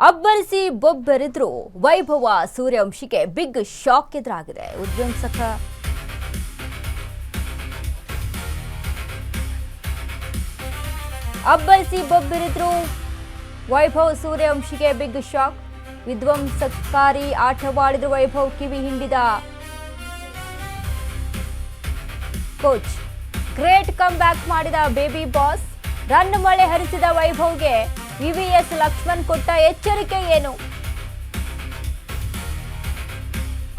ಅಬ್ಬರಿಸಿ ಬೊಬ್ಬೆರೆದ್ರು ವೈಭವ ಸೂರ್ಯವಂಶಿಗೆ big shock ಎದುರಾಗಿದೆ. ವಿಧ್ವಂಸಕ ಅಬ್ಬರಿಸಿ ಬೊಬ್ಬೆರೆದ್ರು ವೈಭವ ಸೂರ್ಯವಂಶಿಗೆ ಬಿಗ್ ಶಾಕ್. ವಿಧ್ವಂಸಕಾರಿ ಆಟವಾಡಿದ್ರು ವೈಭವ್ ಕಿವಿ ಹಿಂಡಿದ ಕೋಚ್. ಗ್ರೇಟ್ ಕಮ್ ಬ್ಯಾಕ್ ಮಾಡಿದ ಬೇಬಿ ಬಾಸ್. ರನ್ ಮಳೆ ಹರಿಸಿದ ವೈಭವ್ಗೆ ವಿವಿಎಸ್ ಲಕ್ಷ್ಮಣ್ ಕೊಟ್ಟ ಎಚ್ಚರಿಕೆ ಏನು?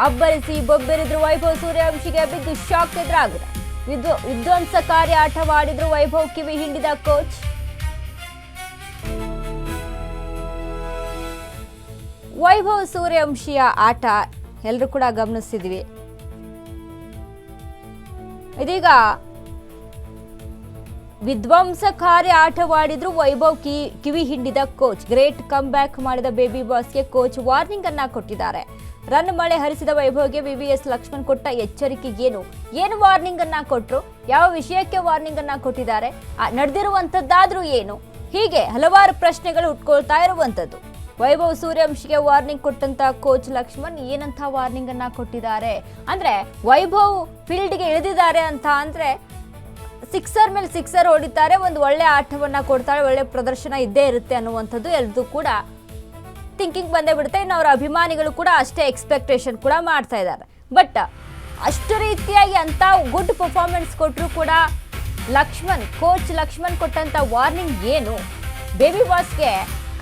ಅಬ್ಬರಿಸಿ ಬೊಬ್ಬೆರೆದ್ರು ವೈಭವ್ ಸೂರ್ಯವಂಶಿಗೆ ಬಿಗ್ ಶಾಕ್ ಎದುರಾಗಿದೆ. ವಿಧ್ವಂಸಕಾರಿ ಆಟವಾಡಿದ್ರು ವೈಭವ್ ಕಿವಿ ಹಿಂಡಿದ ಕೋಚ್. ವೈಭವ್ ಸೂರ್ಯವಂಶಿಯ ಆಟ ಎಲ್ಲರೂ ಕೂಡ ಗಮನಿಸಿದ್ವಿ. ಇದೀಗ ವಿಧ್ವಂಸಕಾರಿ ಆಟವಾಡಿದ್ರು ವೈಭವ್ ಕಿವಿ ಹಿಂಡಿದ ಕೋಚ್. ಗ್ರೇಟ್ ಕಮ್ ಬ್ಯಾಕ್ ಮಾಡಿದ ಬೇಬಿ ಬಾಸ್ಗೆ ಕೋಚ್ ವಾರ್ನಿಂಗ್ ಅನ್ನ ಕೊಟ್ಟಿದ್ದಾರೆ. ರನ್ ಮಳೆ ಹರಿಸಿದ ವೈಭವ್ಗೆ ವಿವಿಎಸ್ ಲಕ್ಷ್ಮಣ್ ಕೊಟ್ಟ ಎಚ್ಚರಿಕೆ ಏನು ವಾರ್ನಿಂಗ್ ಅನ್ನ ಕೊಟ್ರು? ಯಾವ ವಿಷಯಕ್ಕೆ ವಾರ್ನಿಂಗ್ ಅನ್ನ ಕೊಟ್ಟಿದ್ದಾರೆ? ನಡೆದಿರುವಂತದ್ದಾದ್ರೂ ಏನು? ಹೀಗೆ ಹಲವಾರು ಪ್ರಶ್ನೆಗಳು ಉಟ್ಕೊಳ್ತಾ ಇರುವಂತದ್ದು. ವೈಭವ್ ಸೂರ್ಯವಂಶಿಗೆ ವಾರ್ನಿಂಗ್ ಕೊಟ್ಟಂತ ಕೋಚ್ ಲಕ್ಷ್ಮಣ್ ಏನಂತ ವಾರ್ನಿಂಗ್ ಅನ್ನ ಕೊಟ್ಟಿದ್ದಾರೆ ಅಂದ್ರೆ, ವೈಭವ್ ಫೀಲ್ಡ್ಗೆ ಇಳಿದಿದ್ದಾರೆ ಅಂತ ಅಂದ್ರೆ ಸಿಕ್ಸರ್ ಮೇಲೆ ಸಿಕ್ಸರ್ ಹೊಡಿತಾರೆ, ಒಂದು ಒಳ್ಳೆ ಆಟವನ್ನ ಕೊಡ್ತಾರೆ, ಒಳ್ಳೆ ಪ್ರದರ್ಶನ ಇದ್ದೇ ಇರುತ್ತೆ ಅನ್ನುವಂಥದ್ದು ಎಲ್ಲರೂ ಕೂಡ ಥಿಂಕಿಂಗ್ ಬಂದೇ ಬಿಡುತ್ತೆ. ಇನ್ನು ಅವರ ಅಭಿಮಾನಿಗಳು ಕೂಡ ಅಷ್ಟೇ ಎಕ್ಸ್ಪೆಕ್ಟೇಷನ್ ಕೂಡ ಮಾಡ್ತಾ ಇದ್ದಾರೆ. ಬಟ್ ಅಷ್ಟು ರೀತಿಯಾಗಿ ಅಂತ ಗುಡ್ ಪರ್ಫಾರ್ಮೆನ್ಸ್ ಕೊಟ್ಟರು ಕೂಡ ಕೋಚ್ ಲಕ್ಷ್ಮಣ್ ಕೊಟ್ಟಂತ ವಾರ್ನಿಂಗ್ ಏನು? ಬೇಬಿ ಬಾಸ್ಗೆ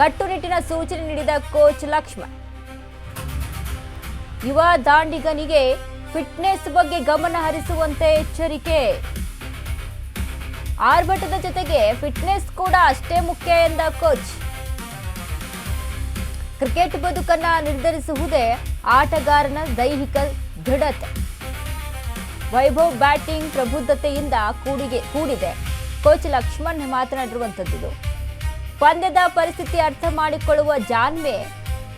ಕಟ್ಟುನಿಟ್ಟಿನ ಸೂಚನೆ ನೀಡಿದ ಕೋಚ್ ಲಕ್ಷ್ಮಣ್. ಯುವ ದಾಂಡಿಗನಿಗೆ ಫಿಟ್ನೆಸ್ ಬಗ್ಗೆ ಗಮನ ಹರಿಸುವಂತೆ ಎಚ್ಚರಿಕೆ. ಆರ್ಭಟದ ಜೊತೆಗೆ ಫಿಟ್ನೆಸ್ ಕೂಡ ಅಷ್ಟೇ ಮುಖ್ಯ ಎಂದ ಕೋಚ್. ಕ್ರಿಕೆಟ್ ಬದುಕನ್ನ ನಿರ್ಧರಿಸುವುದೇ ಆಟಗಾರನ ದೈಹಿಕ ದೃಢತೆ. ವೈಭವ್ ಬ್ಯಾಟಿಂಗ್ ಪ್ರಬುದ್ಧತೆಯಿಂದ ಕೂಡಿದೆ. ಕೋಚ್ ಲಕ್ಷ್ಮಣ್ ಮಾತನಾಡಿರುವಂತದ್ದು. ಪಂದ್ಯದ ಪರಿಸ್ಥಿತಿ ಅರ್ಥ ಮಾಡಿಕೊಳ್ಳುವ ಜಾಣ್ಮೆ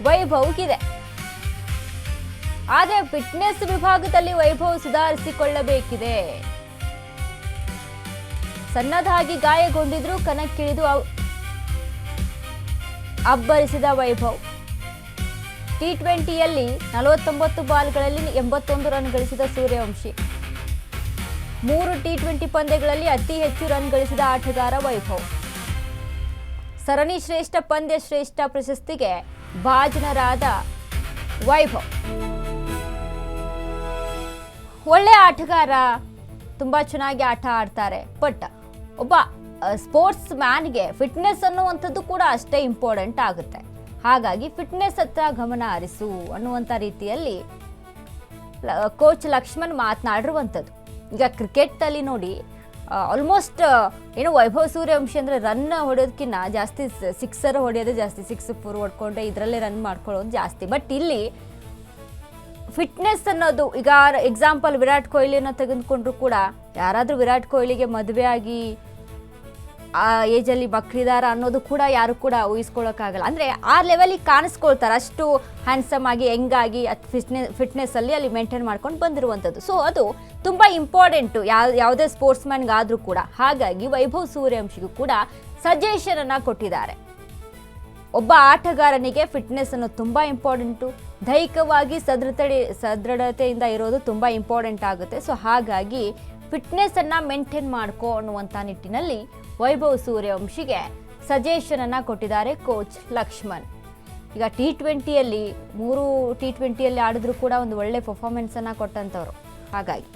ವೈಭವ್ಗಿದೆ. ಆದರೆ ಫಿಟ್ನೆಸ್ ವಿಭಾಗದಲ್ಲಿ ವೈಭವ್ ಸುಧಾರಿಸಿಕೊಳ್ಳಬೇಕಿದೆ. ಸಣ್ಣದಾಗಿ ಗಾಯಗೊಂಡಿದ್ರು ಕಣಕ್ಕಿಳಿದು ಅಬ್ಬರಿಸಿದ ವೈಭವ್. ಟಿ20ಯಲ್ಲಿ 49 ಬಾಲ್ಗಳಲ್ಲಿ 81 ರನ್ ಗಳಿಸಿದ ಸೂರ್ಯವಂಶಿ. 3 ಟಿ20 ಪಂದ್ಯಗಳಲ್ಲಿ ಅತಿ ಹೆಚ್ಚು ರನ್ ಗಳಿಸಿದ ಆಟಗಾರ ವೈಭವ್. ಸರಣಿ ಶ್ರೇಷ್ಠ ಪಂದ್ಯ ಶ್ರೇಷ್ಠ ಪ್ರಶಸ್ತಿಗೆ ಭಾಜನರಾದ ವೈಭವ್. ಒಳ್ಳೆ ಆಟಗಾರ, ತುಂಬಾ ಚೆನ್ನಾಗಿ ಆಟ ಆಡ್ತಾರೆ. ಬಟ್ ಒಬ್ಬ ಸ್ಪೋರ್ಟ್ಸ್ ಮ್ಯಾನ್ಗೆ ಫಿಟ್ನೆಸ್ ಅನ್ನುವಂಥದ್ದು ಕೂಡ ಅಷ್ಟೇ ಇಂಪಾರ್ಟೆಂಟ್ ಆಗುತ್ತೆ. ಹಾಗಾಗಿ ಫಿಟ್ನೆಸ್ ಹತ್ರ ಗಮನ ಹರಿಸು ಅನ್ನುವಂಥ ರೀತಿಯಲ್ಲಿ ಕೋಚ್ ಲಕ್ಷ್ಮಣ್ ಮಾತನಾಡಿರುವಂಥದ್ದು. ಈಗ ಕ್ರಿಕೆಟ್ ಅಲ್ಲಿ ನೋಡಿ, ಆಲ್ಮೋಸ್ಟ್ ಏನು ವೈಭವ್ ಸೂರ್ಯವಂಶಿ ಅಂದರೆ ರನ್ ಹೊಡೆಯೋದಕ್ಕಿಂತ ಜಾಸ್ತಿ ಸಿಕ್ಸರ್ ಹೊಡೆಯೋದೇ ಜಾಸ್ತಿ. 6-4 ಹೊಡ್ಕೊಂಡ್ರೆ ಇದರಲ್ಲೇ ರನ್ ಮಾಡ್ಕೊಳ್ಳೋದು ಜಾಸ್ತಿ. ಬಟ್ ಇಲ್ಲಿ ಫಿಟ್ನೆಸ್ ಅನ್ನೋದು, ಈಗ ಎಕ್ಸಾಂಪಲ್ ವಿರಾಟ್ ಕೊಹ್ಲಿನ ತೆಗೆದುಕೊಂಡ್ರು ಕೂಡ, ಯಾರಾದರೂ ವಿರಾಟ್ ಕೊಹ್ಲಿಗೆ ಮದುವೆ ಆಗಿ ಆ ಏಜಲ್ಲಿ ಮಕ್ಕಳಿದಾರ ಅನ್ನೋದು ಕೂಡ ಯಾರು ಕೂಡ ಊಹಿಸ್ಕೊಳ್ಳೋಕ್ಕಾಗಲ್ಲ. ಅಂದರೆ ಆ ಲೆವೆಲಿಗೆ ಕಾಣಿಸ್ಕೊಳ್ತಾರೆ, ಅಷ್ಟು ಹ್ಯಾಂಡ್ಸಮ್ ಆಗಿ ಹೆಂಗಾಗಿ ಫಿಟ್ನೆಸ್ಸಲ್ಲಿ ಅಲ್ಲಿ ಮೇಂಟೈನ್ ಮಾಡ್ಕೊಂಡು ಬಂದಿರುವಂಥದ್ದು. ಸೊ ಅದು ತುಂಬ ಇಂಪಾರ್ಟೆಂಟು ಯಾವುದೇ ಸ್ಪೋರ್ಟ್ಸ್ ಮ್ಯಾನ್ಗಾದರೂ ಕೂಡ. ಹಾಗಾಗಿ ವೈಭವ್ ಸೂರ್ಯವಂಶಿಗೂ ಕೂಡ ಸಜೆಷನನ್ನು ಕೊಟ್ಟಿದ್ದಾರೆ. ಒಬ್ಬ ಆಟಗಾರನಿಗೆ ಫಿಟ್ನೆಸ್ ಅನ್ನೋದು ತುಂಬ ಇಂಪಾರ್ಟೆಂಟು. ದೈಹಿಕವಾಗಿ ಸದೃಢತೆಯಿಂದ ಇರೋದು ತುಂಬ ಇಂಪಾರ್ಟೆಂಟ್ ಆಗುತ್ತೆ. ಸೊ ಹಾಗಾಗಿ ಫಿಟ್ನೆಸ್ಸನ್ನು ಮೇಂಟೈನ್ ಮಾಡ್ಕೋ ಅನ್ನುವಂಥ ನಿಟ್ಟಿನಲ್ಲಿ ವೈಭವ್ ಸೂರ್ಯವಂಶಿಗೆ ಸಜೆಷನನ್ನು ಕೊಟ್ಟಿದ್ದಾರೆ ಕೋಚ್ ಲಕ್ಷ್ಮಣ್. ಈಗ ಟಿ20ಯಲ್ಲಿ 3 ಟಿ20ಯಲ್ಲಿ ಆಡಿದ್ರು ಕೂಡ ಒಂದು ಒಳ್ಳೆ ಪರ್ಫಾರ್ಮೆನ್ಸನ್ನು ಕೊಟ್ಟಂಥವ್ರು. ಹಾಗಾಗಿ